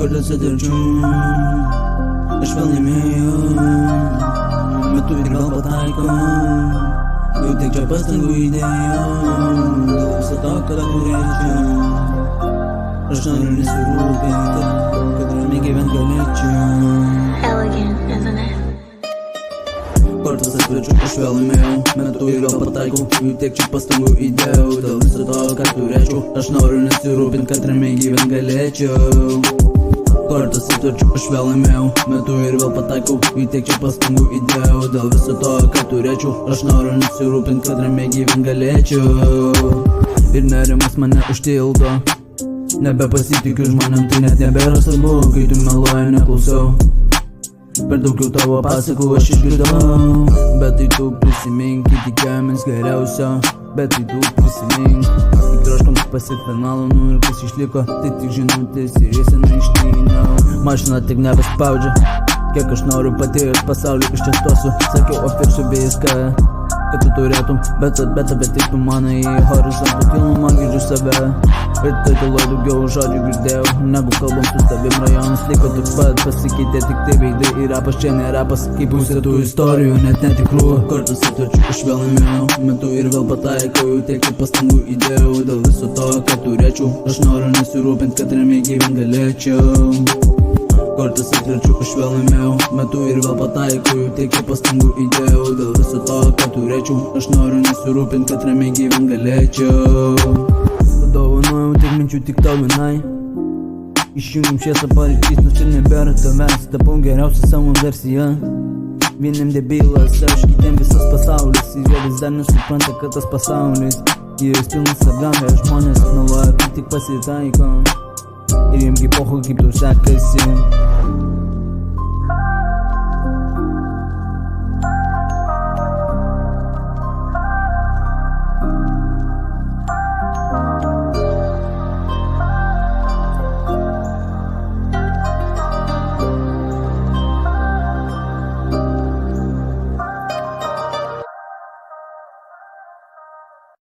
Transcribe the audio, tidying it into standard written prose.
Kartais atidarčiau, aš vėl laimėjau, metu ir vėl pataikau. Jau tiek čia pastangų įdėjau, dėl viso to, kad turėčiau. Aš noriu nesirūpinti, kad ramiai gyvent galėčiau. Elegant, isn't it? Kartais atverčiu, aš vėl laimėjau, metu ir vėl pataikau. Jau tiek čia pastangų įdėjau, dėl viso to, kad turėčiau. Aš noriu nesirūpinti, kad ramiai gyvent galėčiau. Kartais atverčiu, aš vėl laimėjau, metu ir vėl pataikau. Jau tiek čia pastangų įdėjau, dėl viso to, kad turėčiau. Aš noriu nesirūpinti, kad ramiai gyvent galėčiau. Ir nerimas mane užtildo, nebepasitikiu žmonėm, tai net nebėra svarbu, kai tu meluoji, neklausau. Per daug jau tavo pasakų aš išgirdau, bet tai tu prisimink, kai tikėjomės geriausio. Bet tai tu prisimink, kai troškom pasiekt finalą, nu ir kas išliko, tai tik žinutės ir jis neištryniau. Mašina tik nebespaudžia, kiek aš noriu patyręs pasaulį ištestuosiu. Sakiau apirksiu viską, kad tu turėtum, bet tik tu manai į horizontų kilnumą girdžiu save. Ir tai tyloj daugiau žodžių girdėjau, negu kalbam su tavim. Rajonas liko toks pat, pasikeitė tik tai veidai ir rapas čia ne rapas, kaip pusė tų istorijų, net netikrų. Kartais atverčiu, aš vėl laimėjau, metu ir vėl pataikau. Jau tiek čia pastangų įdėjau, dėl viso to, kad turėčiau. Aš noriu nesirūpinti, kad ramiai gyvent galėčiau. Kartais atverčiu, aš vėl laimėjau, metu ir vėl pataikau. Jau tiek čia pastangų įdėjau, dėl viso to, kad turėčiau. Aš noriu nesirūpinti, kad ramiai gyvent galėčiau. Padovanojau tiek minčių tik tau vienai. Išjungiam šviesą paryčiais, nors čia nebėra tavęs. Tapau geriausia savo versija. Vieniem debilas, aš kitiem visas pasaulis. Ir jie vis dar nesupranta, kad tas pasaulis jis pilnas apgavę, žmonės meluoja, kai tik pasitaiko. Ir jiem kaip pohu, kaip tau sekasi.